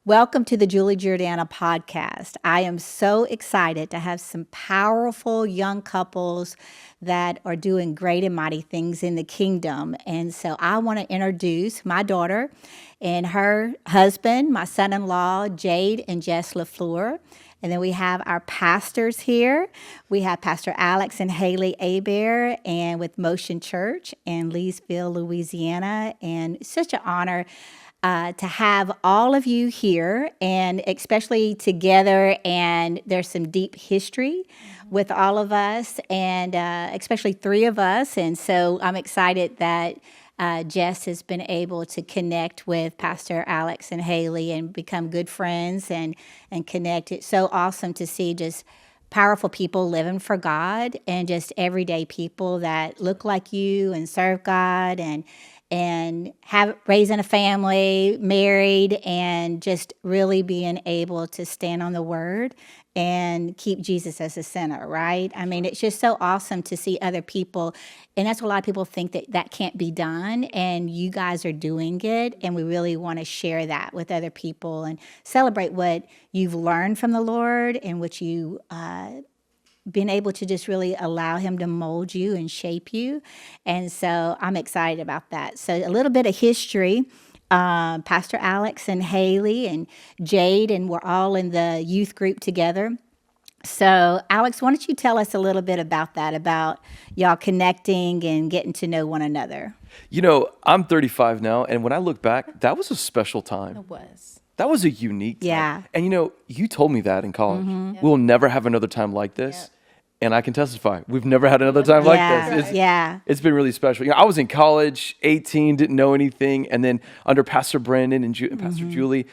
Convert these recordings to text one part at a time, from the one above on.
Welcome to the Julie Giordana podcast. I am so excited to have some powerful young couples that are doing great and mighty things in the kingdom. And so I want to introduce my daughter and her husband, my son-in-law, Jade and Jess LaFleur. And then we have our pastors here. We have Pastor Alex and Haley Aber, and with Motion Church in Leesville, Louisiana. And it's such an honor to have all of you here, and especially together. And there's some deep history with all of us, and especially three of us. And so I'm excited that Jess has been able to connect with Pastor Alex and Haley and become good friends and connect. It's so awesome to see just powerful people living for God, and just everyday people that look like you and serve God and have raising a family, married, and just really being able to stand on the word and keep Jesus as the center, right? I mean, it's just so awesome to see other people, and that's what a lot of people think that can't be done, and you guys are doing it, and we really want to share that with other people and celebrate what you've learned from the Lord and what you been able to just really allow him to mold you and shape you. And so I'm excited about that. So a little bit of history. Pastor Alex and Haley and Jade, and we're all in the youth group together. So Alex, why don't you tell us a little bit about that, about y'all connecting and getting to know one another? You know, I'm 35 now, and when I look back, that was a special time. It was. That was a unique time. Yeah. And you know, you told me that in college. We'll never have another time like this. Yep. And I can testify, we've never had another time like this. It's been really special. You know, I was in college, 18, didn't know anything. And then under Pastor Brandon and Pastor Julie,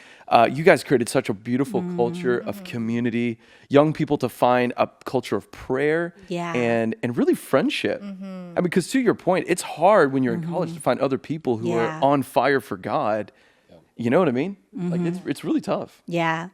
you guys created such a beautiful culture of community, young people to find a culture of prayer and really friendship. I mean, because to your point, it's hard when you're in college to find other people who are on fire for God. You know what I mean? Like it's really tough. Yeah.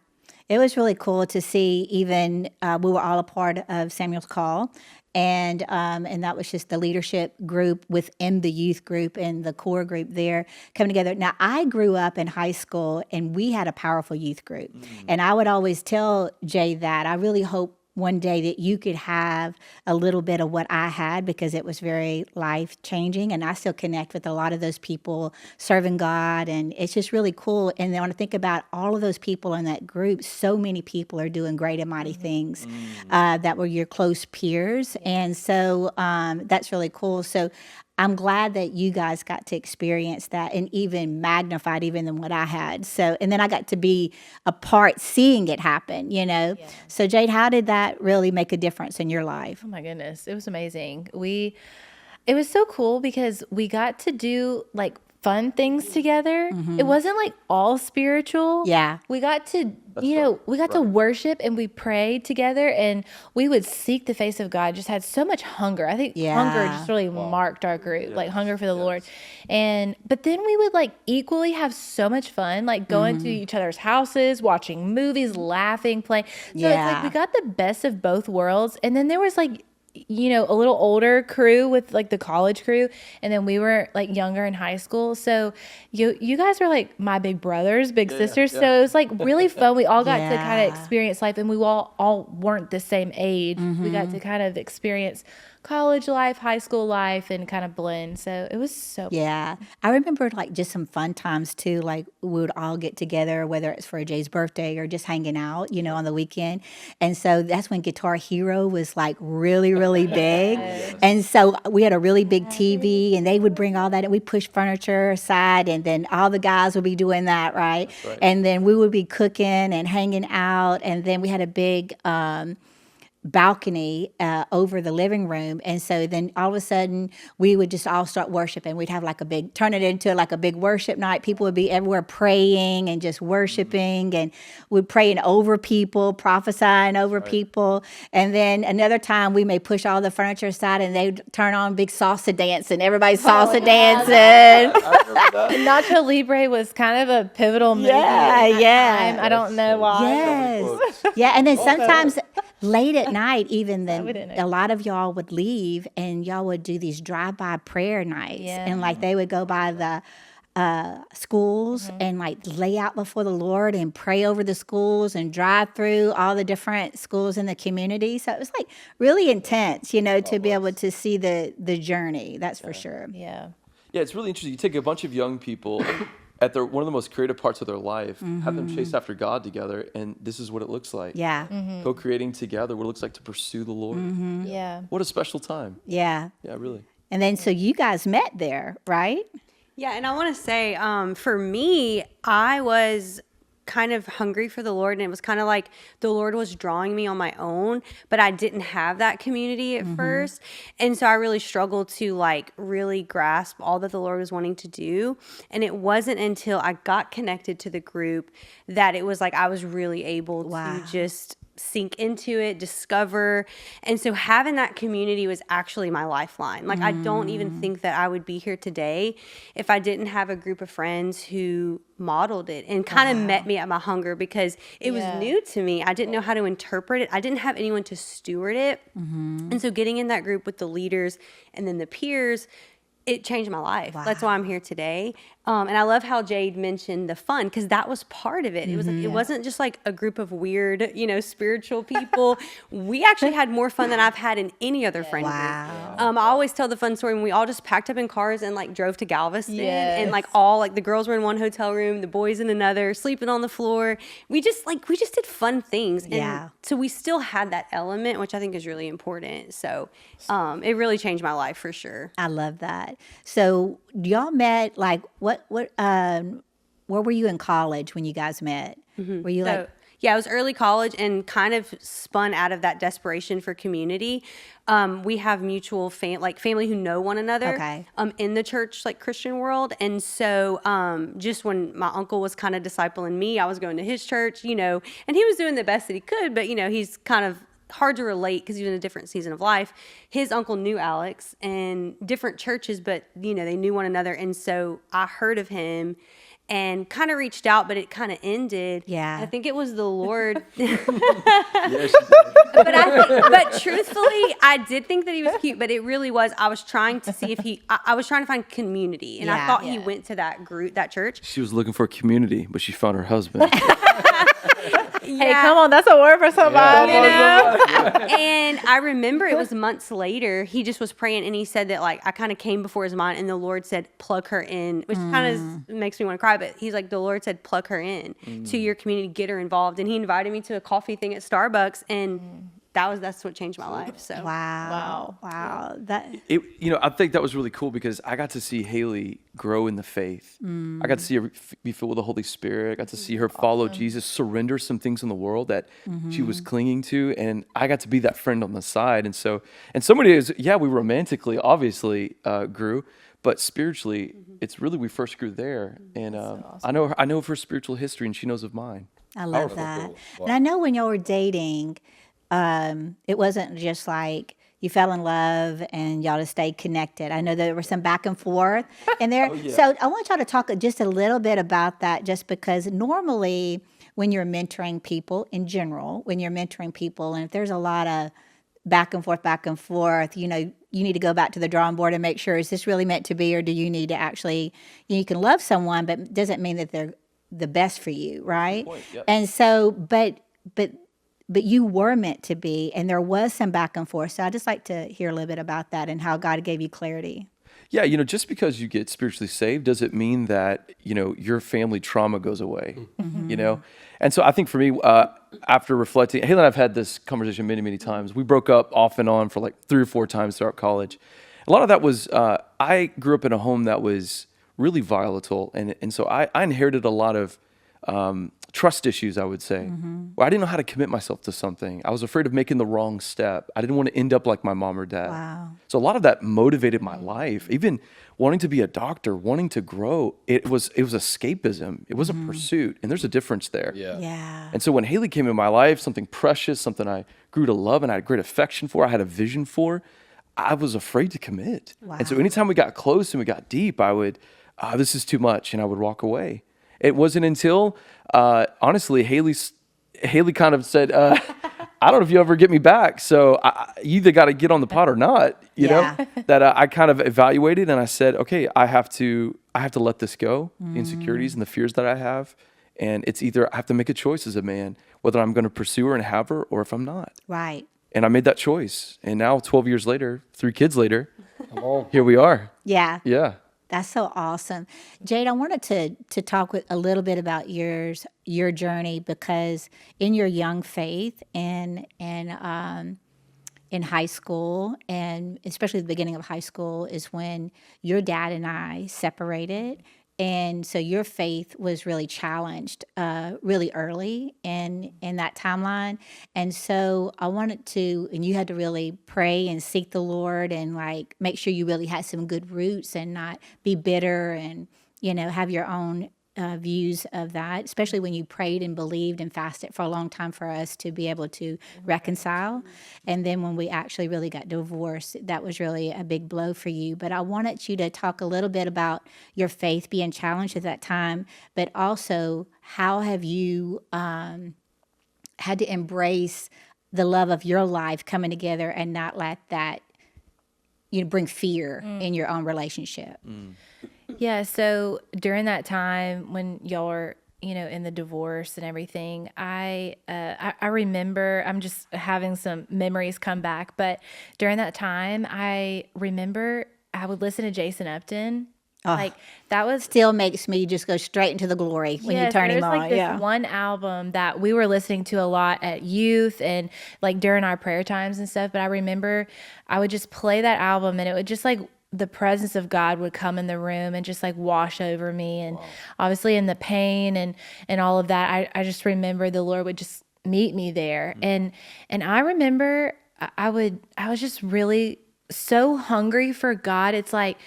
It was really cool to see. Even we were all a part of Samuel's Call, and that was just the leadership group within the youth group and the core group there coming together. Now, I grew up in high school, and we had a powerful youth group, and I would always tell Jay that I really hope one day that you could have a little bit of what I had, because it was very life changing, and I still connect with a lot of those people serving God, and it's just really cool. And then when I think about all of those people in that group, so many people are doing great and mighty things that were your close peers, and so that's really cool. So I'm glad that you guys got to experience that, and even magnified even than what I had. So, and then I got to be a part seeing it happen, you know? Yeah. So Jade, how did that really make a difference in your life? Oh my goodness. It was amazing. It was so cool because we got to do like fun things together. It wasn't like all spiritual. Yeah. We got to, we got to worship, and we prayed together, and we would seek the face of God. Just had so much hunger. I think hunger just really marked our group, like hunger for the Lord. But then we would like equally have so much fun, like going to each other's houses, watching movies, laughing, playing. So it's like we got the best of both worlds. And then there was like, a little older crew with like the college crew, and then we were like younger in high school. So you guys were like my big brothers, big sisters. Yeah. So it was like really fun. We all got to kind of experience life, and we all weren't the same age. We got to kind of experience college life, high school life, and kind of blend. So it was so fun. I remember like just some fun times too. Like we would all get together, whether it's for Jay's birthday or just hanging out, on the weekend. And so that's when Guitar Hero was like really, really big. And so we had a really big TV, and they would bring all that, and we push furniture aside, and then all the guys would be doing that, right? And then we would be cooking and hanging out, and then we had a big balcony over the living room. And so then all of a sudden we would just all start worshiping. We'd have like turn it into like a big worship night. People would be everywhere praying and just worshiping, and we'd praying over people, prophesying over people. And then another time we may push all the furniture aside, and they'd turn on big salsa dance, and everybody's salsa dancing. Nacho Libre was kind of a pivotal movie. Yeah. I don't know why. Yes. Yeah. And then sometimes late at night, even then, a lot of y'all would leave, and y'all would do these drive-by prayer nights, and like they would go by the schools and like lay out before the Lord and pray over the schools and drive through all the different schools in the community. So it was like really intense, to be able to see the journey. That's for sure. Yeah. Yeah, it's really interesting. You take a bunch of young people at one of the most creative parts of their life, have them chase after God together, and this is what it looks like. Yeah. Co-creating together, what it looks like to pursue the Lord. Yeah. What a special time. Yeah. Yeah, really. And then so you guys met there, right? Yeah, and I want to say, for me, I was kind of hungry for the Lord, and it was kind of like the Lord was drawing me on my own, but I didn't have that community at first. And so I really struggled to like really grasp all that the Lord was wanting to do. And it wasn't until I got connected to the group that it was like I was really able to just sink into it, discover. And so having that community was actually my lifeline. Like I don't even think that I would be here today if I didn't have a group of friends who modeled it and kind of met me at my hunger, because it was new to me. I didn't know how to interpret it. I didn't have anyone to steward it. And so getting in that group with the leaders and then the peers, it changed my life. That's why I'm here today. And I love how Jade mentioned the fun, because that was part of it. It was like, it wasn't just like a group of weird, spiritual people. We actually had more fun than I've had in any other friend group. I always tell the fun story when we all just packed up in cars and like drove to Galveston, and like all like the girls were in one hotel room, the boys in another, sleeping on the floor. We just did fun things. And so we still had that element, which I think is really important. So it really changed my life for sure. I love that. So y'all met like where were you in college when you guys met? Were you like? Yeah, it was early college and kind of spun out of that desperation for community. We have mutual family who know one another in the church, like Christian world. And so just when my uncle was kind of discipling me, I was going to his church, and he was doing the best that he could, but, he's kind of hard to relate because he was in a different season of life. His uncle knew Alex and different churches, but, they knew one another. And so I heard of him and kind of reached out, but it kind of ended. Yeah. I think it was the Lord. Yes, but truthfully, I did think that he was cute, but it really was. I was trying to see if I was trying to find community, and I thought he went to that group, that church. She was looking for a community, but she found her husband. Hey, come on, that's a word for somebody. And I remember it was months later, he just was praying, and he said that like I kind of came before his mind, and the Lord said, plug her in, which kind of makes me want to cry, but he's like, the Lord said, plug her in to your community, get her involved. And he invited me to a coffee thing at Starbucks, and that's what changed my life. So Wow. I think that was really cool because I got to see Haley grow in the faith. I got to see her be filled with the Holy Spirit. I got to see her follow Jesus, surrender some things in the world that she was clinging to, and I got to be that friend on the side. And so, somebody is, we romantically obviously grew, but spiritually, it's really we first grew there. And awesome. I know of her spiritual history, and she knows of mine. I love that. Cool. Wow. And I know when y'all were dating, it wasn't just like you fell in love and y'all just stayed connected. I know there was some back and forth in there. So I want y'all to talk just a little bit about that, just because normally when you're mentoring people in general, and if there's a lot of back and forth, you need to go back to the drawing board and make sure, is this really meant to be, or do you need to actually, you can love someone, but it doesn't mean that they're the best for you, right? Yep. And so, but you were meant to be, and there was some back and forth. So I'd just like to hear a little bit about that and how God gave you clarity. Yeah, just because you get spiritually saved doesn't mean that, your family trauma goes away, And so I think for me, after reflecting, Haley and I have had this conversation many, many times. We broke up off and on for like 3 or 4 times throughout college. A lot of that was, I grew up in a home that was really volatile. And so I inherited a lot of trust issues, I would say, where I didn't know how to commit myself to something. I was afraid of making the wrong step. I didn't want to end up like my mom or dad. Wow. So a lot of that motivated my life. Even wanting to be a doctor, wanting to grow, it was escapism. It was a pursuit, and there's a difference there. Yeah. And so when Haley came in my life, something precious, something I grew to love and I had great affection for, I had a vision for, I was afraid to commit. Wow. And so anytime we got close and we got deep, I would, this is too much, and I would walk away. It wasn't until, honestly, Haley kind of said, I don't know if you ever get me back, so you either got to get on the pot or not, you know, that I kind of evaluated, and I said, okay, I have to I have to let this go, the insecurities and the fears that I have. And it's either I have to make a choice as a man, whether I'm going to pursue her and have her or if I'm not. Right. And I made that choice. And now 12 years later, 3 kids later, here we are. Yeah. Yeah. That's so awesome. Jade, I wanted to talk with a little bit about your journey, because in your young faith and in high school, and especially the beginning of high school, is when your dad and I separated. And so your faith was really challenged really early in that timeline. And so I wanted to, and you had to really pray and seek the Lord and like make sure you really had some good roots and not be bitter and, have your own views of that, especially when you prayed and believed and fasted for a long time for us to be able to reconcile. And then when we actually really got divorced, that was really a big blow for you. But I wanted you to talk a little bit about your faith being challenged at that time, but also how have you had to embrace the love of your life coming together and not let that bring fear in your own relationship. Yeah, so during that time when y'all were, in the divorce and everything, I remember, I'm just having some memories come back, but during that time, I remember I would listen to Jason Upton. Like that was still makes me just go straight into the glory when you turn him on. Like this one album that we were listening to a lot at youth and like during our prayer times and stuff. But I remember I would just play that album and it would just like the presence of God would come in the room and just like wash over me. And obviously in the pain and all of that, I just remember the Lord would just meet me there. And I remember I was just really so hungry for God. It's like,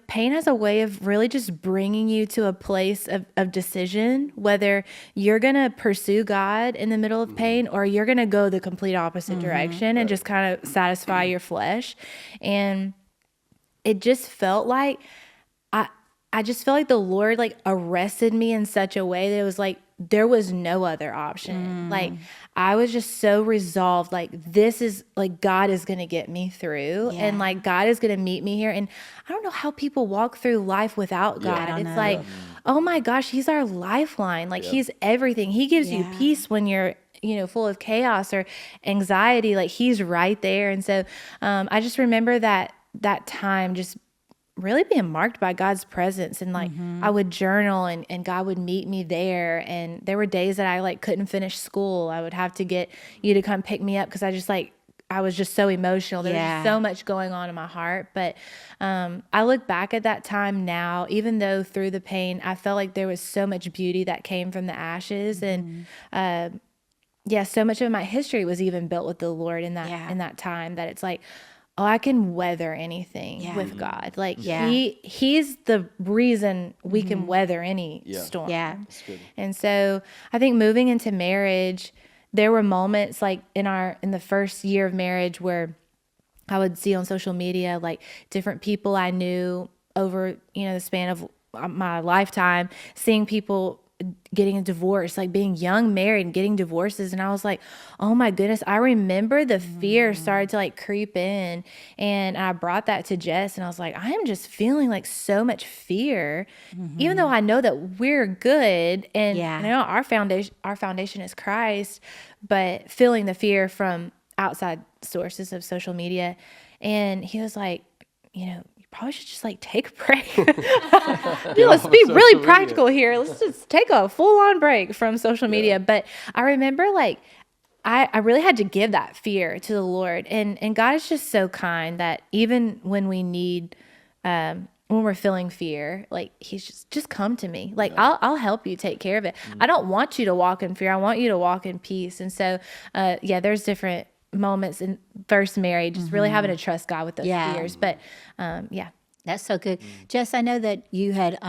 pain has a way of really just bringing you to a place of decision, whether you're going to pursue God in the middle of pain or you're going to go the complete opposite direction and just kind of satisfy your flesh. And it just felt like, I just felt like the Lord like arrested me in such a way that it was like, there was no other option. Like I was just so resolved, like this is like, God is going to get me through and like, God is going to meet me here. And I don't know how people walk through life without God. It's like, oh my gosh, he's our lifeline. Like he's everything. He gives you peace when you're, full of chaos or anxiety, like he's right there. And so, I just remember that time just really being marked by God's presence and like I would journal and God would meet me there. And there were days that I like couldn't finish school. I would have to get you to come pick me up because I was just so emotional. There was so much going on in my heart. But I look back at that time now, even though through the pain, I felt like there was so much beauty that came from the ashes. And so much of my history was even built with the Lord in that time that it's like, oh, I can weather anything with God. Like he's the reason we can weather any storm. Yeah. And so I think moving into marriage, there were moments like in the first year of marriage where I would see on social media, like different people I knew over, the span of my lifetime, seeing people getting a divorce, like being young, married and getting divorces. And I was like, oh my goodness, I remember the fear started to like creep in. And I brought that to Jess and I was like, I am just feeling like so much fear, even though I know that we're good. And I know our foundation is Christ, but feeling the fear from outside sources of social media. And he was like, probably should just like take a break. Let's be really practical here. Let's just take a full-on break from social media. But I remember like I really had to give that fear to the Lord. And God is just so kind that even when we need when we're feeling fear, like he's just come to me. Like I'll help you take care of it. I don't want you to walk in fear. I want you to walk in peace. And so there's different moments in first marriage, just really having to trust God with those fears. But that's so good. Jess, I know that you had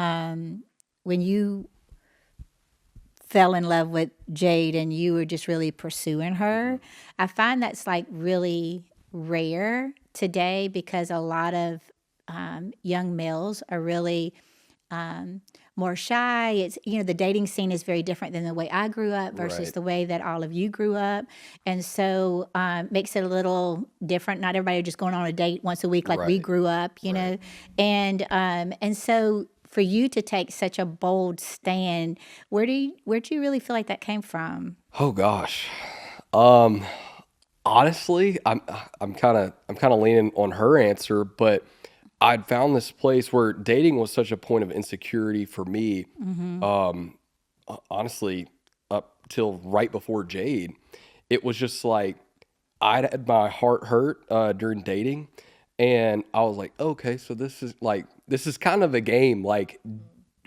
when you fell in love with Jade and you were just really pursuing her, I find that's like really rare today because a lot of young males are really more shy. It's, the dating scene is very different than the way I grew up versus the way that all of you grew up. And so makes it a little different. Not everybody just going on a date once a week like we grew up, know. And so for you to take such a bold stand, where'd you really feel like that came from? Oh gosh. Honestly, I'm kind of leaning on her answer, but I'd found this place where dating was such a point of insecurity for me. Honestly, up till right before Jade, it was just like I'd had my heart hurt during dating, and I was like, okay, so this is kind of a game. Like,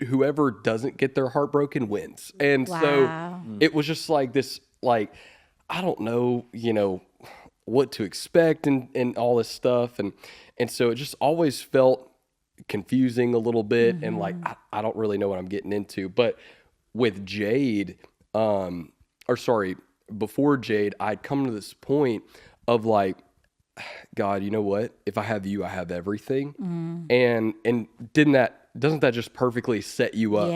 whoever doesn't get their heart broken wins, and so it was just like this, like, I don't know, what to expect and all this stuff, and so it just always felt confusing a little bit, and like I don't really know what I'm getting into. But with Jade, before Jade, I'd come to this point of like, God, you know what? If I have you, I have everything. And doesn't that just perfectly set you up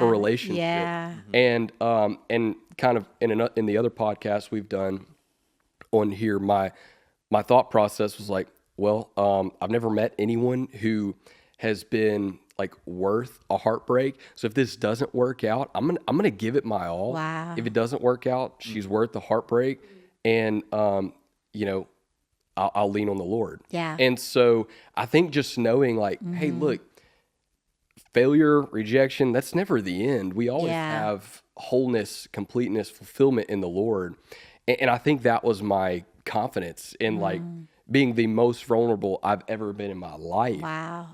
for a relationship? Yeah. And kind of in the other podcast we've done on here, my thought process was like, well, I've never met anyone who has been like worth a heartbreak. So if this doesn't work out, I'm gonna give it my all. Wow. If it doesn't work out, she's worth the heartbreak, and I'll lean on the Lord. Yeah. And so I think just knowing like, hey, look, failure, rejection, that's never the end. We always have wholeness, completeness, fulfillment in the Lord. And I think that was my confidence in like being the most vulnerable I've ever been in my life. Wow.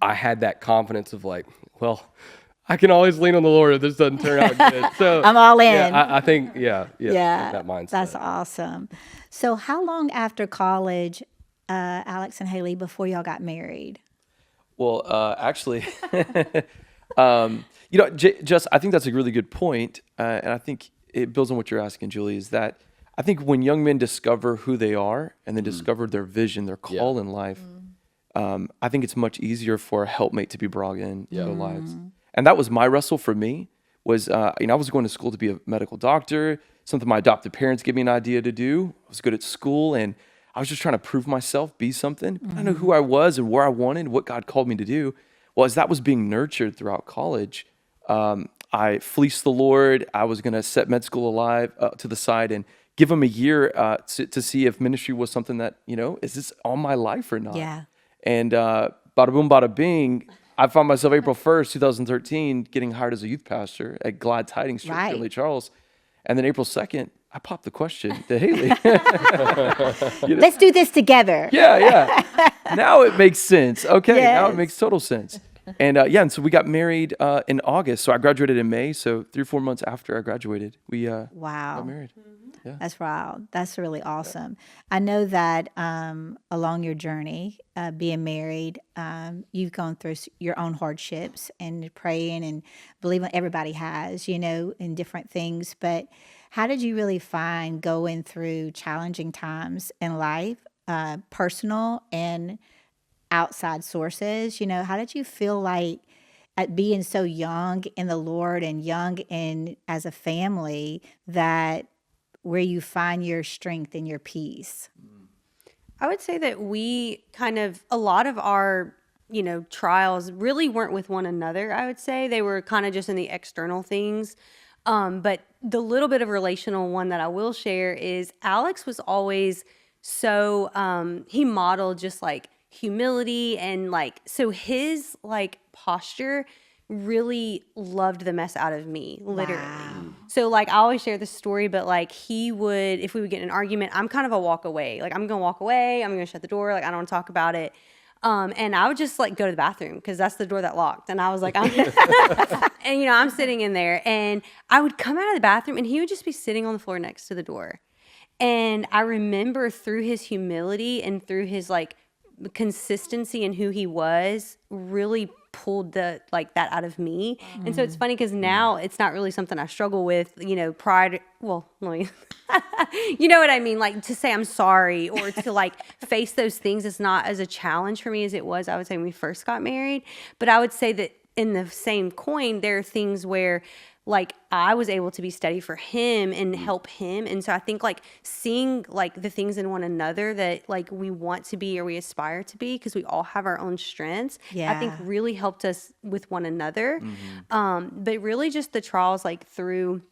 I had that confidence of like, well, I can always lean on the Lord if this doesn't turn out good. So I'm all in. Yeah, I think, that mindset. That's awesome. So how long after college, Alex and Haley, before y'all got married? Well, actually, Jess, I think that's a really good point. And I think it builds on what you're asking, Julie, is that I think when young men discover who they are and then discover their vision, their call in life, I think it's much easier for a helpmate to be brought in their lives. And that was my wrestle for me was, I was going to school to be a medical doctor, something my adopted parents gave me an idea to do. I was good at school and I was just trying to prove myself, be something. I know who I was and where I wanted, what God called me to do. Well, as that was being nurtured throughout college, I fleeced the Lord. I was going to set med school to the side and give him a year to see if ministry was something that, is this all my life or not? Yeah. And bada boom, bada bing, I found myself April 1st, 2013, getting hired as a youth pastor at Glad Tidings Church in Lake Charles. And then April 2nd, I popped the question to Haley. Let's do this together. Yeah. Now it makes sense. Okay, now it makes total sense. And so we got married in August. So I graduated in May. So 3 or 4 months after I graduated, we got married. Yeah. That's wild. That's really awesome. I know that along your journey, being married, you've gone through your own hardships and praying and believing everybody has, in different things. But how did you really find going through challenging times in life, personal and outside sources? How did you feel like at being so young in the Lord and young in as a family that where you find your strength and your peace? I would say that a lot of our, trials really weren't with one another. I would say they were kind of just in the external things. But the little bit of relational one that I will share is Alex was always so, he modeled just like humility and like, so his like posture really loved the mess out of me, literally. Wow. So like I always share this story, but like if we would get in an argument, I'm kind of a walk away. Like I'm gonna walk away, I'm gonna shut the door, like I don't want to talk about it. And I would just like go to the bathroom because that's the door that locked. And I was like, and I'm sitting in there and I would come out of the bathroom and he would just be sitting on the floor next to the door. And I remember through his humility and through his like consistency in who he was really pulled that out of me. And so it's funny because now it's not really something I struggle with, pride. Well, let me, you know what I mean? Like to say I'm sorry or to like face those things is not as a challenge for me as it was, I would say, when we first got married. But I would say that in the same coin, there are things where like I was able to be steady for him and help him. And so I think like seeing like the things in one another that like we want to be or we aspire to be, because we all have our own strengths, I think really helped us with one another. But really just the trials like through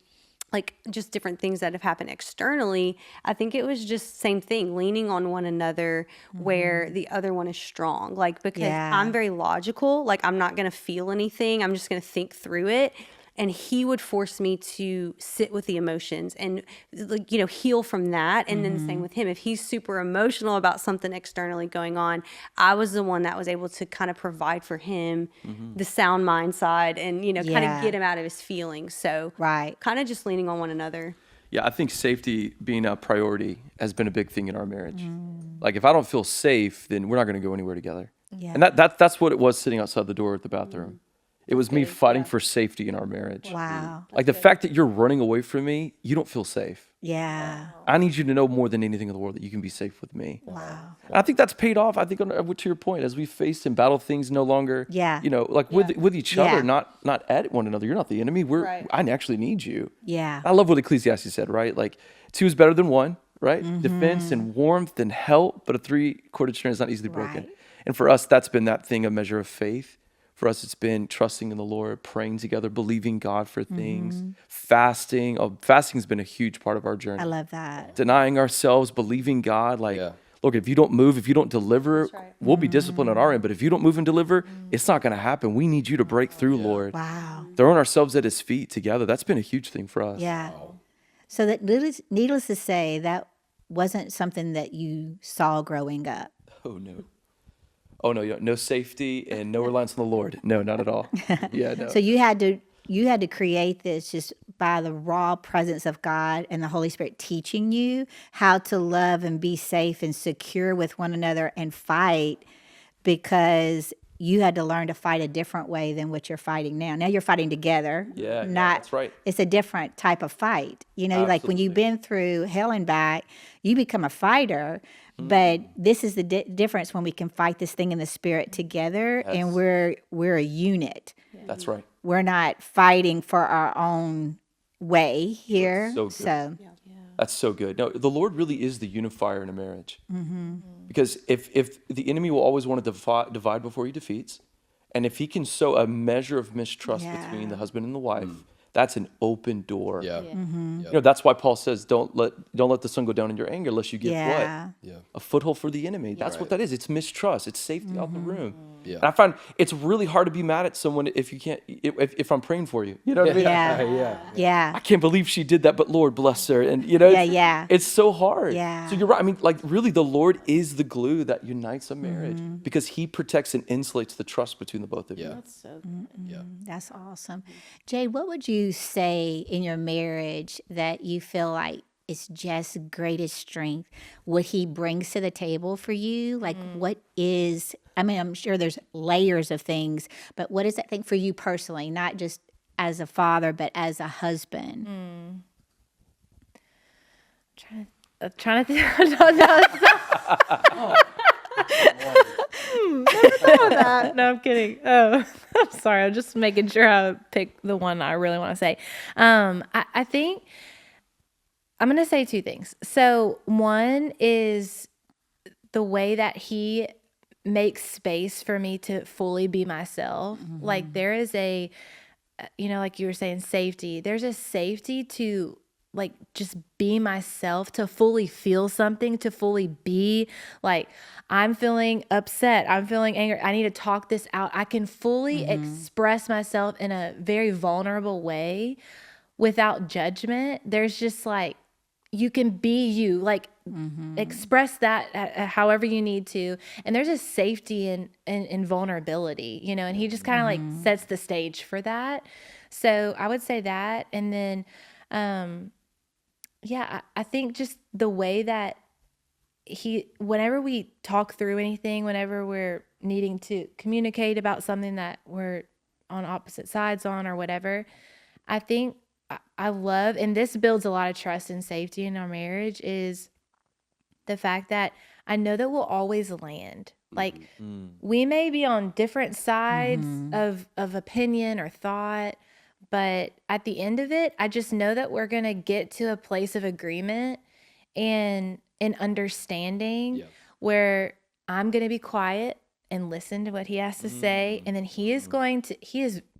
like just different things that have happened externally, I think it was just same thing, leaning on one another where the other one is strong. Like, because I'm very logical, like I'm not going to feel anything. I'm just going to think through it. And he would force me to sit with the emotions and like, you know, heal from that. And then the same with him. If he's super emotional about something externally going on, I was the one that was able to kind of provide for him the sound mind side and, you know, kind of get him out of his feelings. So kind of just leaning on one another. Yeah, I think safety being a priority has been a big thing in our marriage. Like if I don't feel safe, then we're not going to go anywhere together. And that's what it was sitting outside the door at the bathroom. It was me fighting for safety in our marriage. Wow. Like the fact that you're running away from me, you don't feel safe. Yeah. I need you to know more than anything in the world that you can be safe with me. Wow. And I think that's paid off. I think to your point, as we faced and battle things no longer, you know, like with each other, not at one another. You're not the enemy. I actually need you. Yeah. I love what Ecclesiastes said, right? Like 2 is better than 1, right? Defense and warmth and help, but a 3-corded string is not easily broken. And for us, that's been that thing, a measure of faith. For us, it's been trusting in the Lord, praying together, believing God for things, fasting. Fasting's been a huge part of our journey. I love that. Denying ourselves, believing God. Like, look, if you don't move, if you don't deliver, we'll be disciplined on our end. But if you don't move and deliver, it's not going to happen. We need you to break through, Lord. Wow. Throwing ourselves at his feet together. That's been a huge thing for us. Yeah. So that needless to say, that wasn't something that you saw growing up. Oh, no. Oh, no safety and no reliance on the Lord. No, not at all. Yeah, no. So you had to create this just by the raw presence of God and the Holy Spirit teaching you how to love and be safe and secure with one another and fight, because you had to learn to fight a different way than what you're fighting now. Now you're fighting together. Yeah, that's right. It's a different type of fight. You know, like when you've been through hell and back, you become a fighter. But this is the difference when we can fight this thing in the spirit together, and we're a unit. That's right. We're not fighting for our own way here. That's so good. That's so good. No, the Lord really is the unifier in a marriage. Because if the enemy will always want to divide before he defeats, and if he can sow a measure of mistrust between the husband and the wife, that's an open door. You know, that's why Paul says, don't let the sun go down in your anger, lest you give what? A foothold for the enemy. That's what that is. It's mistrust. It's safety out the room. And I find it's really hard to be mad at someone if you can't, if I'm praying for you. You know what I mean? Yeah. I can't believe she did that, but Lord bless her. And you know, it's so hard. Yeah. So you're right. I mean, like really the Lord is the glue that unites a marriage because he protects and insulates the trust between the both of you. That's so That's awesome. Jade, what would you say in your marriage that you feel like is just greatest strength, what he brings to the table for you? Like what is, I mean, I'm sure there's layers of things, but what is that thing for you personally, not just as a father, but as a husband? I'm trying to think. No, I'm kidding. Oh, I'm sorry. I'm just making sure I pick the one I really want to say. I think I'm going to say 2 things. So one is the way that he makes space for me to fully be myself. Like there is a, you know, like you were saying, safety. There's a safety to like just be myself, to fully feel something, to fully be like, I'm feeling upset, I'm feeling angry, I need to talk this out. I can fully express myself in a very vulnerable way without judgment. There's just like, you can be you, like express that however you need to. And there's a safety in vulnerability, you know, and he just kind of like sets the stage for that. So I would say that. And then, I think just the way that whenever we talk through anything, whenever we're needing to communicate about something that we're on opposite sides on or whatever, I think I love, and this builds a lot of trust and safety in our marriage, is the fact that I know that we'll always land. Like we may be on different sides of opinion or thought, but at the end of it, I just know that we're going to get to a place of agreement and understanding where I'm going to be quiet and listen to what he has to say. And then he is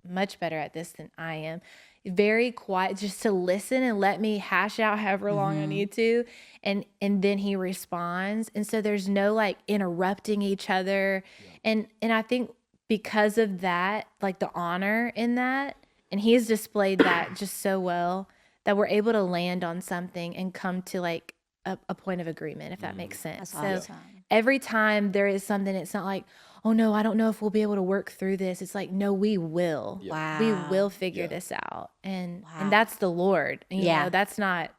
much better at this than I am. Very quiet, just to listen and let me hash out however long I need to. And then he responds. And so there's no like interrupting each other. And I think because of that, like the honor in that, and he's displayed that just so well, that we're able to land on something and come to like a point of agreement, if that makes sense. That's So awesome. every time there is something, it's not like, oh no, I don't know if we'll be able to work through this. It's like, no, we will. Wow. We will figure this out. And Wow. that's the Lord. You Yeah. know, that's not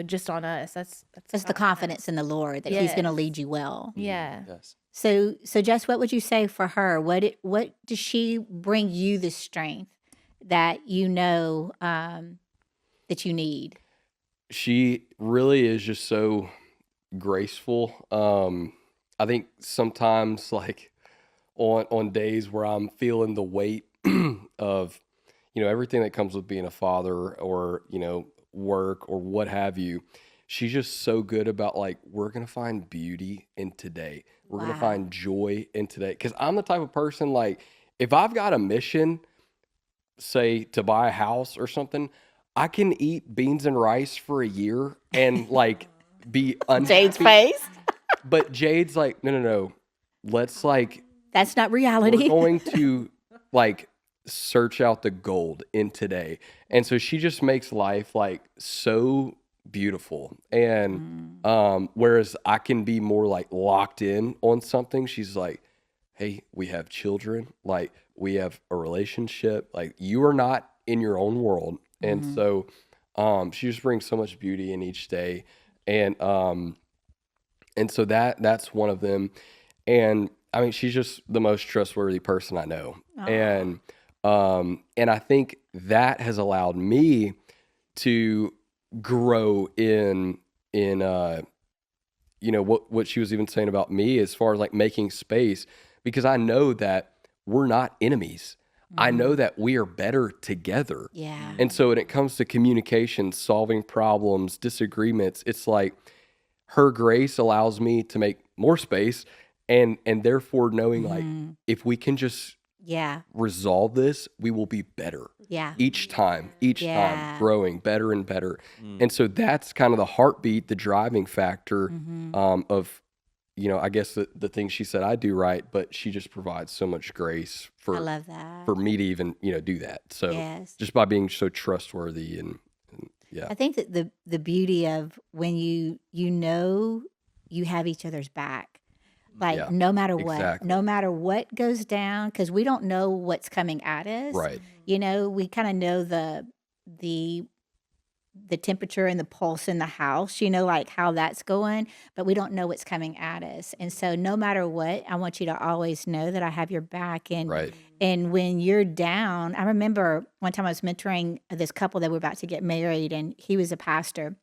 just on us. That's the confidence in the Lord that he's going to lead you well. Yeah. Yes. So Jess, what would you say for her? What does she bring you the strength that you know that you need? She really is just so graceful. I think sometimes like on days where I'm feeling the weight of, everything that comes with being a father or, work or what have you, she's just so good about like, we're going to find beauty in today. We're going to find joy in today. Cause I'm the type of person, like if I've got a mission, say to buy a house or something, I can eat beans and rice for a year and like be unhappy. Jade's face. But Jade's like, no. Let's like, That's not reality. we're going to like search out the gold in today. And so she just makes life like so beautiful. And whereas I can be more like locked in on something, she's like, hey, we have children, like we have a relationship, like you are not in your own world. And so she just brings so much beauty in each day. And so that's one of them. And I mean, she's just the most trustworthy person I know. And I think that has allowed me to grow in what she was even saying about me as far as like making space, because I know that we're not enemies. I know that we are better together. Yeah. And so when it comes to communication, solving problems, disagreements, it's like her grace allows me to make more space and therefore knowing like if we can just resolve this, we will be better. Yeah. Each time, growing better and better. And so that's kind of the heartbeat, the driving factor of, I guess the things she said I do right, but she just provides so much grace I love that. for me to even, do that. So just by being so trustworthy and I think that the beauty of when you know you have each other's back, like no matter what goes down, because we don't know what's coming at us. Right. We kind of know the temperature and the pulse in the house, like how that's going, but we don't know what's coming at us. And so no matter what, I want you to always know that I have your back. And and when you're down, I remember one time I was mentoring this couple that were about to get married, and he was a pastor.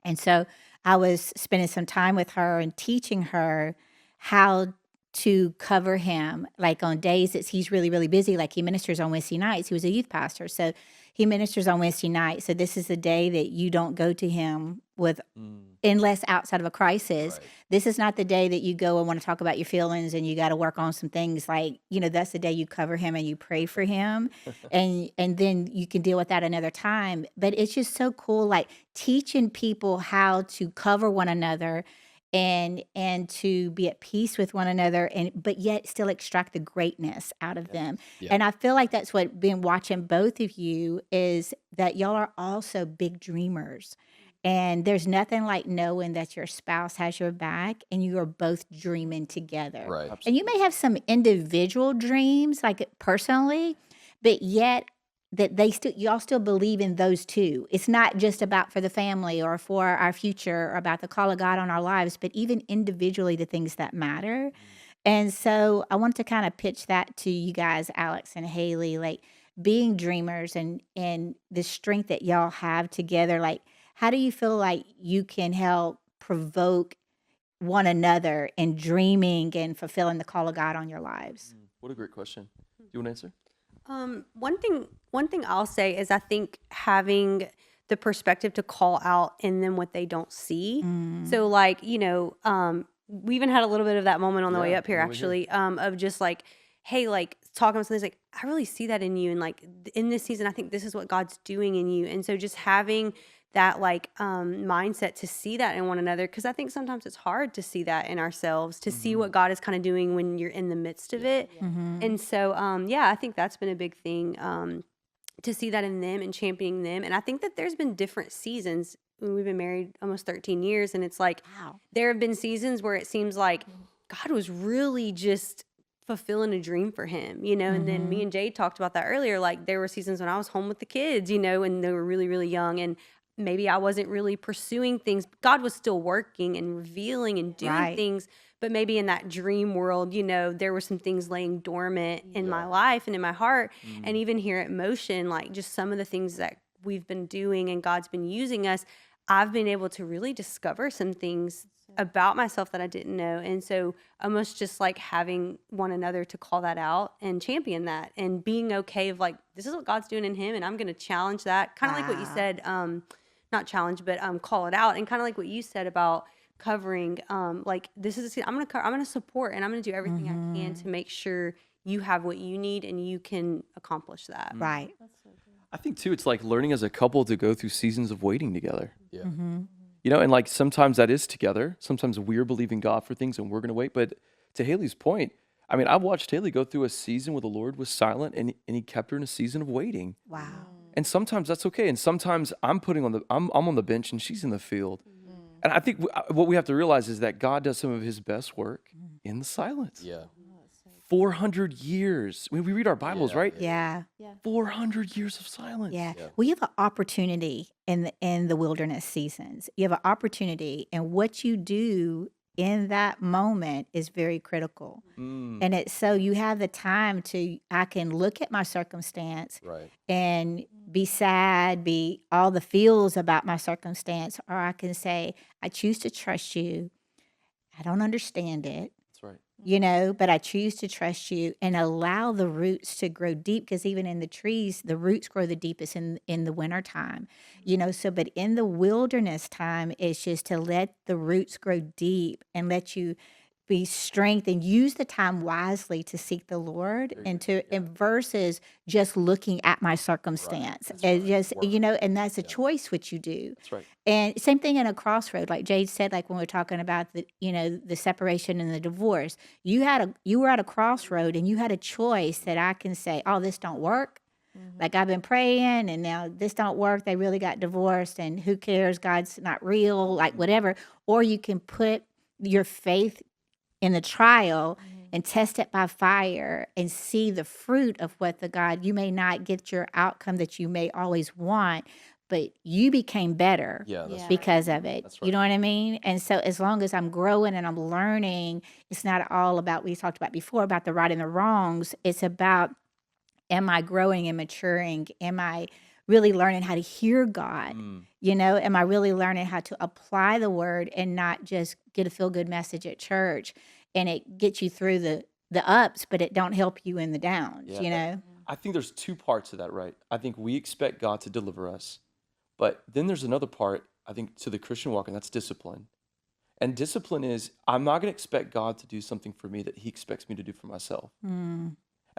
And so I was spending some time with her and teaching her how to cover him, like on days that he's really, really busy. Like he ministers on Wednesday nights. He was a youth pastor. So he ministers on Wednesday night. So this is the day that you don't go to him with, unless outside of a crisis. This is not the day that you go and want to talk about your feelings and you got to work on some things. Like, that's the day you cover him and you pray for him. and then you can deal with that another time. But it's just so cool, like teaching people how to cover one another and to be at peace with one another, but yet still extract the greatness out of them. And I feel like that's what been watching both of you is that y'all are also big dreamers. And there's nothing like knowing that your spouse has your back and you are both dreaming together. Right. And you may have some individual dreams, like personally, but yet that y'all still believe in those two. It's not just about for the family or for our future or about the call of God on our lives, but even individually the things that matter. And so I want to kind of pitch that to you guys, Alex and Haley, like being dreamers and the strength that y'all have together. Like, how do you feel like you can help provoke one another in dreaming and fulfilling the call of God on your lives? What a great question. Do you want to answer? One thing I'll say is I think having the perspective to call out in them what they don't see. So like, we even had a little bit of that moment on the way up here actually, of just like, hey, like talking about something like, I really see that in you. And like in this season, I think this is what God's doing in you. And so just having that like mindset to see that in one another, because I think sometimes it's hard to see that in ourselves, to see what God is kind of doing when you're in the midst of it. And so I think that's been a big thing, to see that in them and championing them. And I think that there's been different seasons. We've been married almost 13 years, and it's like there have been seasons where it seems like God was really just fulfilling a dream for him, and then me and Jade talked about that earlier. Like there were seasons when I was home with the kids, and they were really, really young, and maybe I wasn't really pursuing things. God was still working and revealing and doing things, but maybe in that dream world, there were some things laying dormant in my life and in my heart. And even here at Motion, like just some of the things that we've been doing and God's been using us, I've been able to really discover some things about myself that I didn't know. And so almost just like having one another to call that out and champion that, and being okay of like, this is what God's doing in him, and I'm going to challenge that. Kind of like what you said, not challenge, but call it out. And kind of like what you said about covering, like this is, I'm going to support, and I'm going to do everything I can to make sure you have what you need and you can accomplish that. Right. I think too, it's like learning as a couple to go through seasons of waiting together. Yeah. And like sometimes that is together. Sometimes we're believing God for things and we're going to wait. But to Haley's point, I mean, I've watched Haley go through a season where the Lord was silent and he kept her in a season of waiting. Wow. And sometimes that's okay. And sometimes I'm on the bench and she's in the field. And I think what we have to realize is that God does some of his best work in the silence. Yeah. 400 years. We read our Bibles, right? Yeah. 400 years of silence. Yeah. Well, you have an opportunity in the wilderness seasons. You have an opportunity, and what you do in that moment is very critical. And it's so you have the time I can look at my circumstance and be sad, be all the feels about my circumstance, or I can say, I choose to trust you. I don't understand it. That's right. But I choose to trust you and allow the roots to grow deep, because even in the trees, the roots grow the deepest in the wintertime, but in the wilderness time, it's just to let the roots grow deep and let you be strength and use the time wisely to seek the Lord and versus just looking at my circumstance. And just, and that's a choice which you do. That's right. And same thing in a crossroad, like Jade said, like when we're talking about the separation and the divorce, you were at a crossroad and you had a choice that I can say, oh, this don't work. Like I've been praying and now this don't work. They really got divorced and who cares? God's not real, like whatever. Or you can put your faith in the trial and test it by fire and see the fruit of what you may not get your outcome that you may always want, but you became better because of it. That's right. You know what I mean? And so as long as I'm growing and I'm learning, it's not all about, we talked about before, about the right and the wrongs. It's about, am I growing and maturing? Am I really learning how to hear God? Am I really learning how to apply the word and not just get a feel-good message at church and it gets you through the ups, but it don't help you in the downs, I think there's two parts of that, right? I think we expect God to deliver us, but then there's another part, I think, to the Christian walk, and that's discipline. And discipline is, I'm not going to expect God to do something for me that he expects me to do for myself.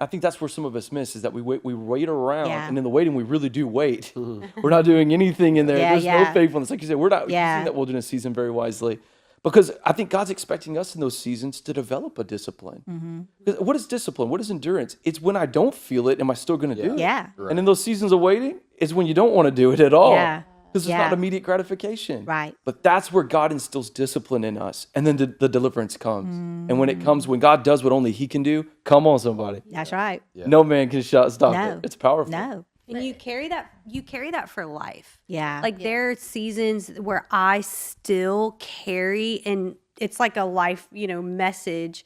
I think that's where some of us miss, is that we wait around, and in the waiting, we really do wait. We're not doing anything in there. There's no faithfulness. Like you said, we're not using that wilderness season very wisely. Because I think God's expecting us in those seasons to develop a discipline. Because what is discipline? What is endurance? It's when I don't feel it, am I still going to do it? Yeah. And in those seasons of waiting, is when you don't want to do it at all. Yeah. Because it's not immediate gratification. Right. But that's where God instills discipline in us. And then the deliverance comes. And when it comes, when God does what only he can do, come on, somebody. That's right. No man can stop it. It's powerful. No. And you carry that for life. Yeah. Like there are seasons where I still carry, and it's like a life, message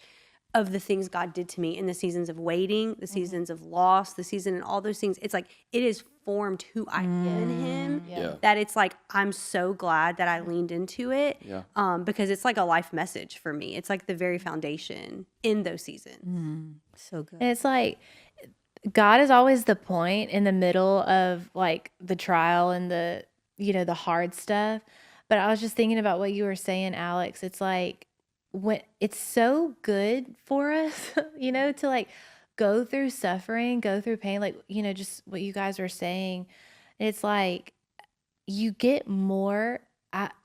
of the things God did to me in the seasons of waiting, the seasons of loss, the season and all those things. It's like it is formed who I am in him. That it's like I'm so glad that I leaned into it. Because it's like a life message for me. It's like the very foundation in those seasons. So good. And it's like, God is always the point in the middle of like the trial and the, the hard stuff. But I was just thinking about what you were saying, Alex. It's like when it's so good for us, to like go through suffering, go through pain, like, just what you guys were saying. It's like you get more,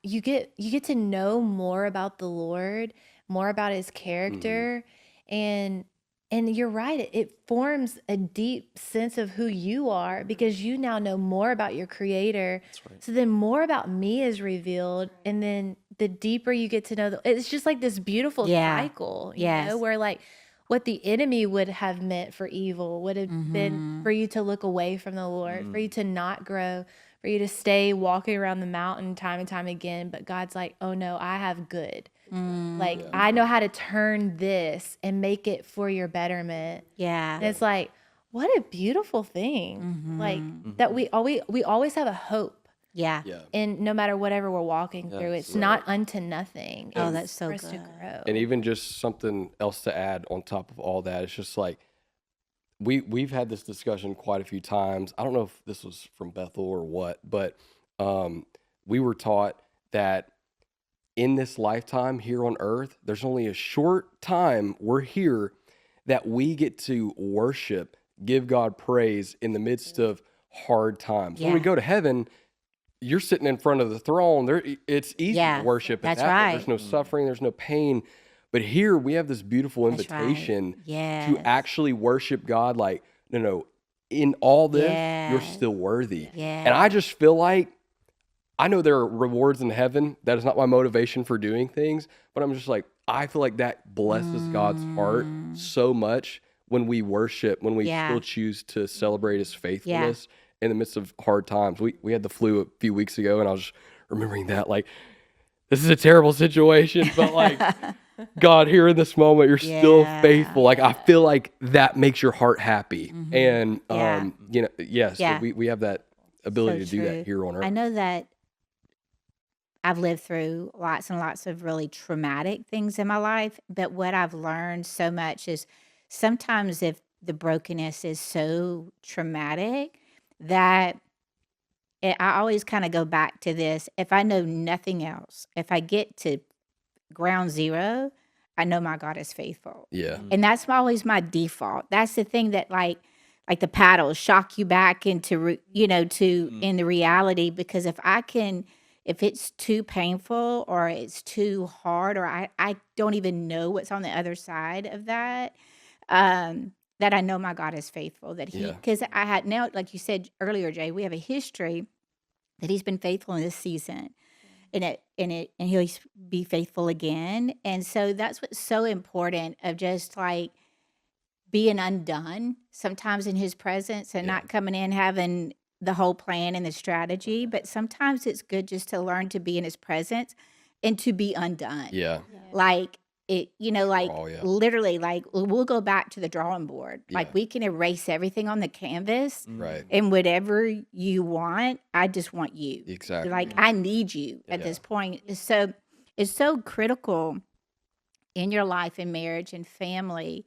you get to know more about the Lord, more about his character. And you're right, it forms a deep sense of who you are because you now know more about your creator. That's right. So then more about me is revealed. And then the deeper you get to know, it's just like this beautiful cycle, where like what the enemy would have meant for evil would have been for you to look away from the Lord, for you to not grow, for you to stay walking around the mountain time and time again. But God's like, oh no, I have good. Like, I know how to turn this and make it for your betterment. Yeah. And it's like, what a beautiful thing. Like, that we always have a hope. Yeah. And no matter whatever we're walking through, it's not unto nothing. Oh, that's so for us to good. grow. And even just something else to add on top of all that, it's just like we've had this discussion quite a few times. I don't know if this was from Bethel or what, but we were taught that in this lifetime here on earth, there's only a short time we're here that we get to worship, give God praise in the midst of hard times. When we go to heaven, you're sitting in front of the throne. It's easy to worship at that's that. right. There's no suffering, there's no pain. But here we have this beautiful invitation to actually worship God like, no, in all this, you're still worthy. And I just feel like, I know there are rewards in heaven. That is not my motivation for doing things, but I'm just like, I feel like that blesses God's heart so much when we worship, when we still choose to celebrate his faithfulness in the midst of hard times. We had the flu a few weeks ago, and I was just remembering that, like, this is a terrible situation, but like, God, here in this moment, you're still faithful. Like, I feel like that makes your heart happy. And, so we have that ability to do that here on earth. I know that I've lived through lots and lots of really traumatic things in my life, but what I've learned so much is sometimes if the brokenness is so traumatic that I always kind of go back to this. If I know nothing else, if I get to ground zero, I know my God is faithful. Yeah. And that's always my default. That's the thing that like the paddles shock you back into, in the reality, because if it's too painful or it's too hard or I don't even know what's on the other side of that, that I know my God is faithful. That because I had now, like you said earlier, Jay, we have a history that he's been faithful in this season. And he'll be faithful again. And so that's what's so important of just like being undone sometimes in his presence and not coming in having the whole plan and the strategy, but sometimes it's good just to learn to be in his presence and to be undone. Yeah. Like it, literally, like we'll go back to the drawing board. Like we can erase everything on the canvas. Right. And whatever you want, I just want you. Exactly. Like I need you at this point. It's so critical in your life, in marriage and family,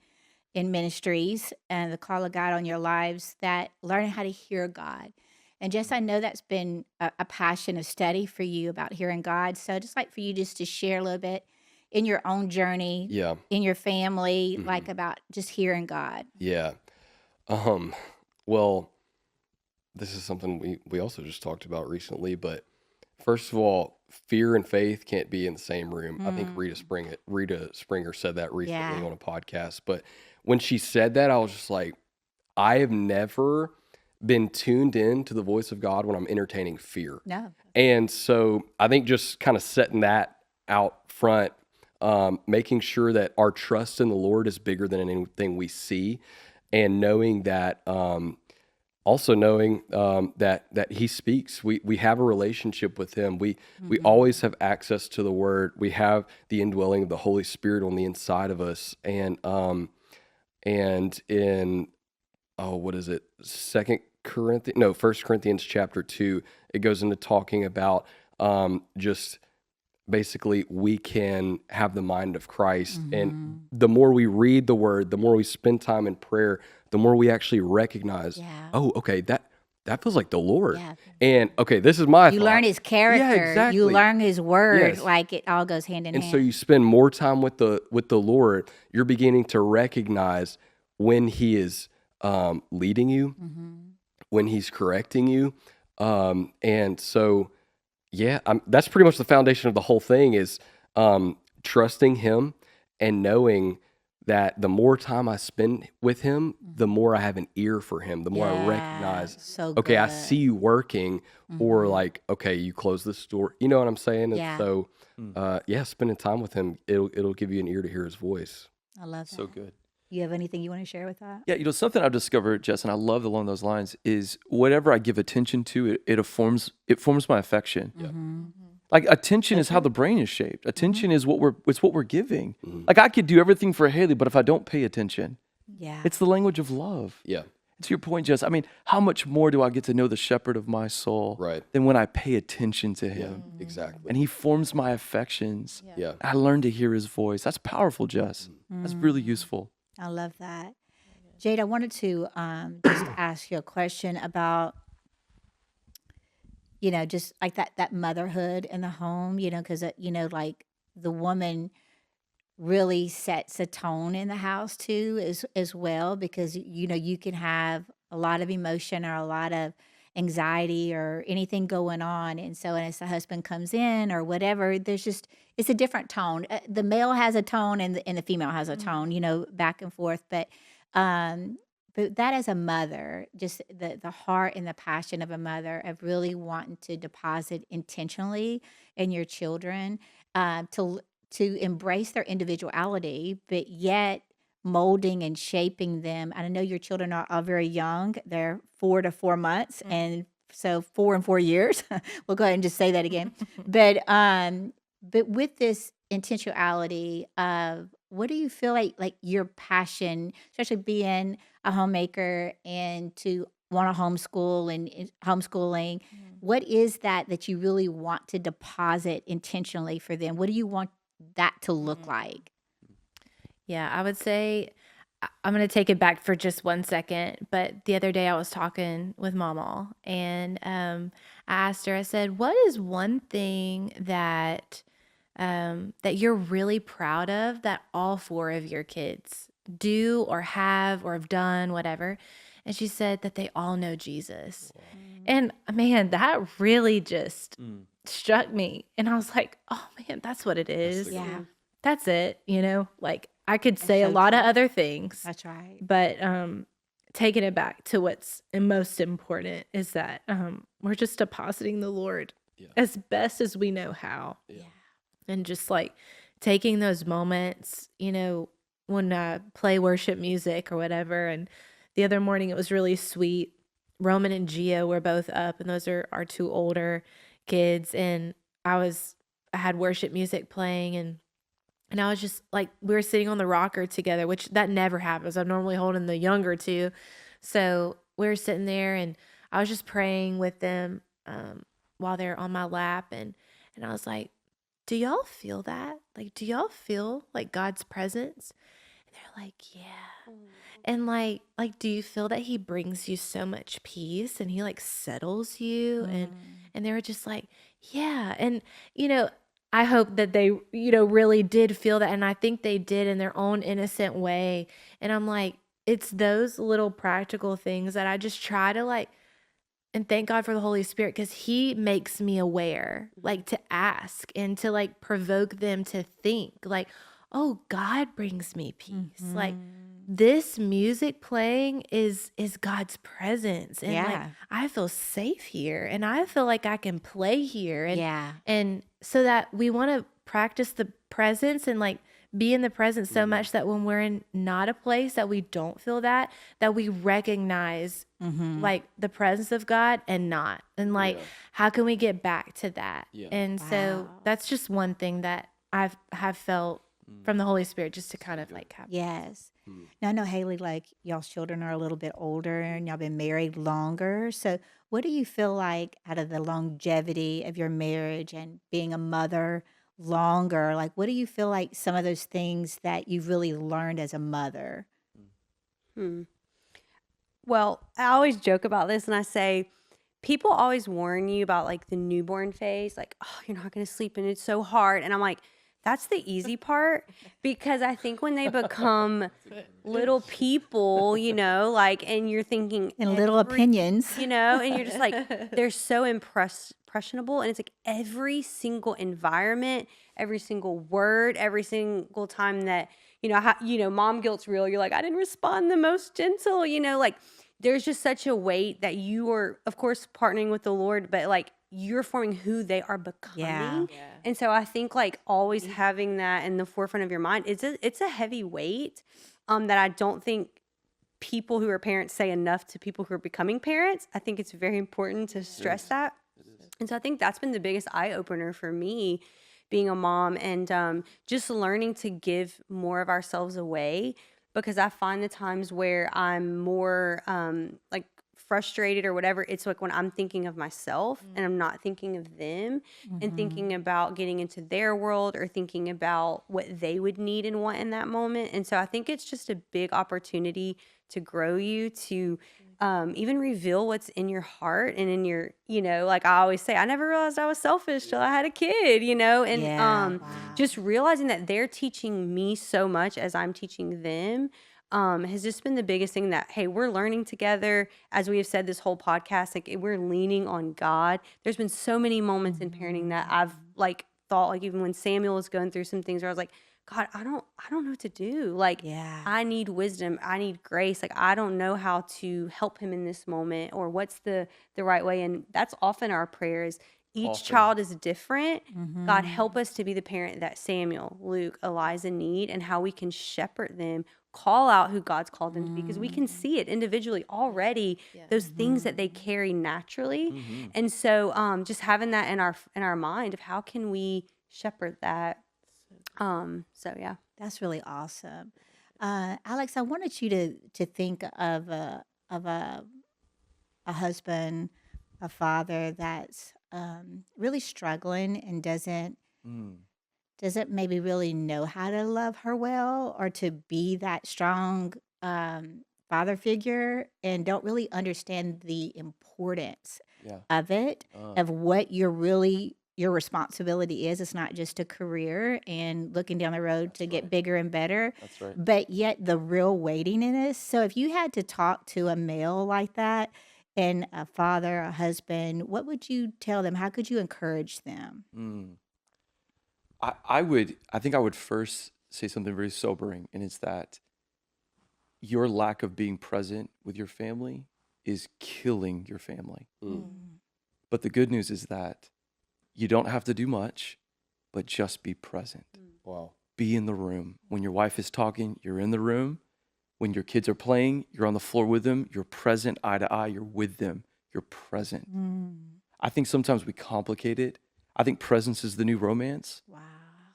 in ministries and the call of God on your lives, that learn how to hear God. And Jess, I know that's been a passion of study for you about hearing God. So just like for you just to share a little bit in your own journey, in your family, like about just hearing God. Yeah. Well, this is something we also just talked about recently, but first of all, fear and faith can't be in the same room. I think Rita Springer said that recently on a podcast, but when she said that, I was just like, I have never been tuned in to the voice of God when I'm entertaining fear. No. And so I think just kind of setting that out front, making sure that our trust in the Lord is bigger than anything we see, and knowing that, also knowing that He speaks. We have a relationship with Him. We always have access to the Word. We have the indwelling of the Holy Spirit on the inside of us. And in what is it? 1 Corinthians chapter 2, it goes into talking about just basically we can have the mind of Christ. And the more we read the Word, the more we spend time in prayer, the more we actually recognize, oh, okay, that feels like the Lord. Yeah. And okay, this is my You thought. learn his character. Yeah, exactly. You learn his word. Yes. Like it all goes hand in hand. And so you spend more time with the Lord. You're beginning to recognize when He is leading you, when He's correcting you, and so that's pretty much the foundation of the whole thing is trusting Him and knowing that the more time I spend with Him, the more I have an ear for Him, the more I recognize, okay, I see you working, or like, okay, you close this door. You know what I'm saying? And so, spending time with Him, it'll give you an ear to hear His voice. I love that. So good. You have anything you want to share with that? Yeah, something I've discovered, Jess, and I love along those lines, is whatever I give attention to, it forms my affection. Yeah. Like attention is how the brain is shaped. Attention is what we're giving. Like I could do everything for Haley, but if I don't pay attention, it's the language of love. Yeah. To your point, Jess, I mean, how much more do I get to know the shepherd of my soul than when I pay attention to him? Yeah, exactly. And he forms my affections. Yeah. I learn to hear his voice. That's powerful, Jess. That's really useful. I love that. Jade, I wanted to just ask you a question about, just like that motherhood in the home, because, like the woman really sets a tone in the house too, as well, because, you can have a lot of emotion or a lot of anxiety or anything going on. And so as the husband comes in or whatever, it's a different tone. The male has a tone and the female has a tone, back and forth. But that as a mother, just the heart and the passion of a mother of really wanting to deposit intentionally in your children, to embrace their individuality, but yet molding and shaping them. And I know your children are very young. They're 4 to 4 months. And so 4 and 4 years, we'll go ahead and just say that again. But with this intentionality of, what do you feel like your passion, especially being a homemaker and to want to homeschool and homeschooling, what is that you really want to deposit intentionally for them? What do you want that to look like? Yeah, I would say I'm going to take it back for just 1 second. But the other day I was talking with Mama and I asked her, I said, what is one thing that you're really proud of that all 4 of your kids do or have done, whatever? And she said that they all know Jesus. Wow. And man, that really just struck me. And I was like, oh man, that's what it is. Yeah. That's it. Like I could say a lot of other things. That's right. But taking it back to what's most important is that we're just depositing the Lord as best as we know how. Yeah. And just like taking those moments, when I play worship music or whatever. And the other morning it was really sweet. Roman and Gio were both up, and those are our 2 older kids. And I had worship music playing, and I was just like, we were sitting on the rocker together, which that never happens. I'm normally holding the younger 2. So we were sitting there, and I was just praying with them while they're on my lap. And I was like, do y'all feel that? Like, do y'all feel like God's presence? And they're like, yeah. And like, do you feel that he brings you so much peace and he like settles you? And they were just like, yeah. And, I hope that they, really did feel that. And I think they did in their own innocent way. And I'm like, it's those little practical things that I just try to like, and thank God for the Holy Spirit, because he makes me aware, like to ask and to like provoke them to think like, oh, God brings me peace. Like this music playing is God's presence. And like, I feel safe here and I feel like I can play here. And, and so that we want to practice the presence and like be in the presence so much that when we're in not a place that we don't feel that we recognize like the presence of God and not. And like, how can we get back to that? And so that's just one thing that have felt from the Holy Spirit, just to kind of like have. Yes. Now I know, Haley, like y'all's children are a little bit older and y'all been married longer. So what do you feel like out of the longevity of your marriage and being a mother longer, like what do you feel like some of those things that you've really learned as a mother? Well, I always joke about this and I say, people always warn you about like the newborn phase, like, oh, you're not going to sleep and it's so hard. And I'm like, that's the easy part, because I think when they become little people, like, and you're thinking, And little opinions. and you're just like, they're so impressionable. And it's like every single environment, every single word, every single time that, mom guilt's real. You're like, I didn't respond the most gentle, like there's just such a weight that you are, of course, partnering with the Lord, but like you're forming who they are becoming. Yeah. And so I think like always having that in the forefront of your mind, it's a heavy weight that I don't think people who are parents say enough to people who are becoming parents. I think it's very important to stress that. And so I think that's been the biggest eye opener for me being a mom, and just learning to give more of ourselves away, because I find the times where I'm more like frustrated or whatever, it's like when I'm thinking of myself and I'm not thinking of them and thinking about getting into their world or thinking about what they would need and want in that moment. And so I think it's just a big opportunity to grow you, to even reveal what's in your heart and in your, like I always say, I never realized I was selfish till I had a kid, and Wow. just realizing that they're teaching me so much as I'm teaching them has just been the biggest thing, that, hey, we're learning together. As we have said this whole podcast, like we're leaning on God. There's been so many moments in parenting that I've like thought, like even when Samuel was going through some things where I was like, God, I don't know what to do. Like, Yeah. I need wisdom. I need grace. Like, I don't know how to help him in this moment, or what's the right way. And that's often our prayers. Each child is different. God, help us to be the parent that Samuel, Luke, Eliza need, and how we can shepherd them, call out who God's called them to be, because we can see it individually already, those things that they carry naturally. And so just having that in our mind of how can we shepherd that. So yeah. That's really awesome. Alex, I wanted you to think of a husband, a father that's really struggling and doesn't maybe really know how to love her well, or to be that strong father figure, and don't really understand the importance Yeah. of it, of what your responsibility is. It's not just a career and looking down the road to get bigger and better, That's right. but yet the real weightiness. So if you had to talk to a male like that, and a father, a husband, what would you tell them? How could you encourage them? I think I would first say something very sobering, and it's that your lack of being present with your family is killing your family. But the good news is that you don't have to do much, but just be present. Wow. Be in the room. When your wife is talking, you're in the room. When your kids are playing, you're on the floor with them. You're present eye to eye. You're with them. You're present. I think sometimes we complicate it. I think presence is the new romance. Wow.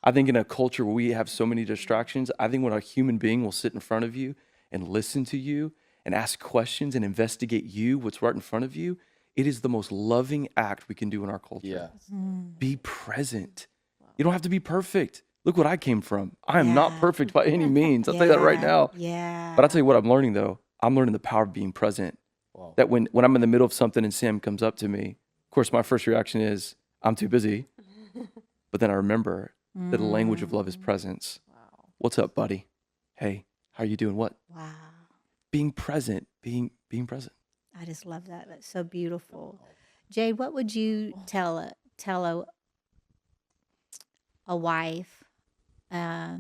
I think in a culture where we have so many distractions, I think when a human being will sit in front of you and listen to you and ask questions and investigate you, what's right in front of you, it is the most loving act we can do in our culture. Yeah. Be present. You don't have to be perfect. Look what I came from. I am not perfect by any means. I'll tell you that right now. Yeah. But I'll tell you what I'm learning though. I'm learning the power of being present. Wow. That when I'm in the middle of something and Sam comes up to me, of course, my first reaction is, I'm too busy. But then I remember that the language of love is presence. Wow. What's up, buddy? Hey, how you doing? What? Wow. Being present, being present. I just love that. That's so beautiful. Jade, what would you tell a wife, a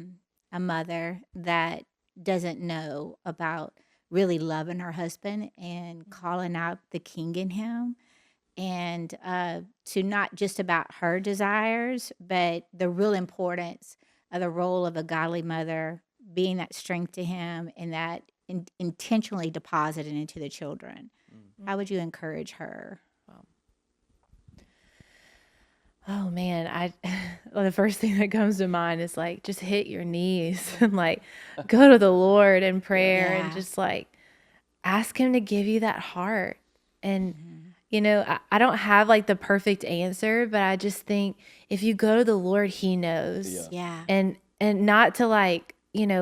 mother that doesn't know about really loving her husband and calling out the king in him, and to not just about her desires, but the real importance of the role of a godly mother, being that strength to him and that intentionally deposited into the children? How would you encourage her? Oh man, well, the first thing that comes to mind is like just hit your knees and like go to the Lord in prayer and just like ask him to give you that heart. And I don't have like the perfect answer, but I just think if you go to the Lord, he knows. Yeah. And not to like,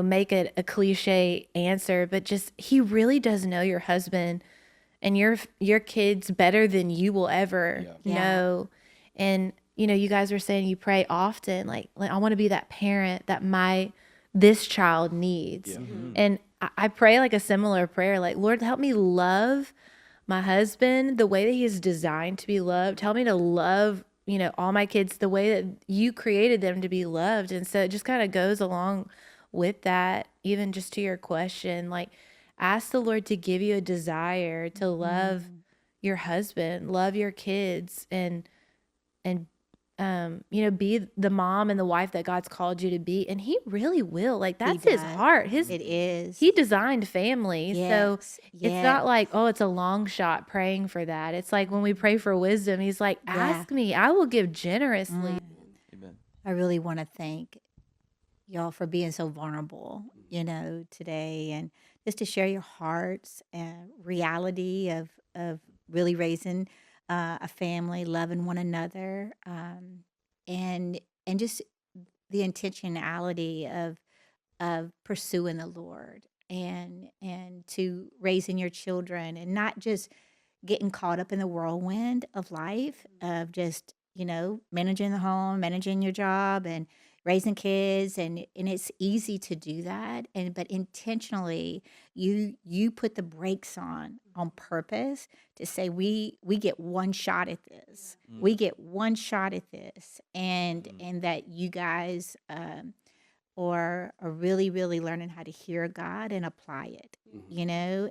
make it a cliche answer, but just he really does know your husband and your kids better than you will ever know. And you guys were saying you pray often, like I want to be that parent that this child needs. And I pray like a similar prayer, like, Lord, help me love my husband the way that he is designed to be loved. Help me to love, all my kids the way that you created them to be loved. And so it just kind of goes along with that, even just to your question, like ask the Lord to give you a desire to love your husband, love your kids, and be the mom and the wife that God's called you to be. And he really will. Like that's his heart. It is. He designed family. So Yes. it's not like, oh, it's a long shot praying for that. It's like when we pray for wisdom, he's like, ask me, I will give generously. Amen. I really want to thank y'all for being so vulnerable, today, and just to share your hearts and reality of really raising a family, loving one another, and just the intentionality of pursuing the Lord and to raising your children and not just getting caught up in the whirlwind of life of just managing the home, managing your job, and raising kids, and it's easy to do that, but intentionally you put the brakes on purpose to say we get one shot at this. We get one shot at this, and that you guys are really really learning how to hear God and apply it,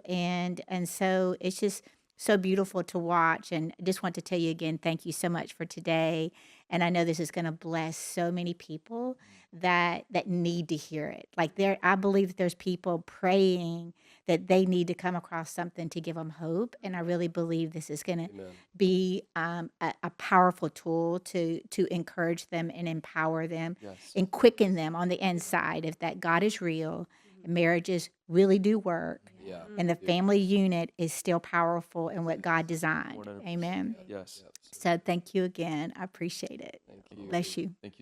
and so it's just so beautiful to watch. And I just want to tell you again, thank you so much for today. And I know this is going to bless so many people that need to hear it. Like I believe that there's people praying that they need to come across something to give them hope. And I really believe this is going to be a powerful tool to encourage them and empower them and quicken them on the inside of that God is real. Marriages really do work. And the family unit is still powerful in what God designed. 100%. Amen. Yes. So thank you again. I appreciate it. Thank you. Bless you. Thank you.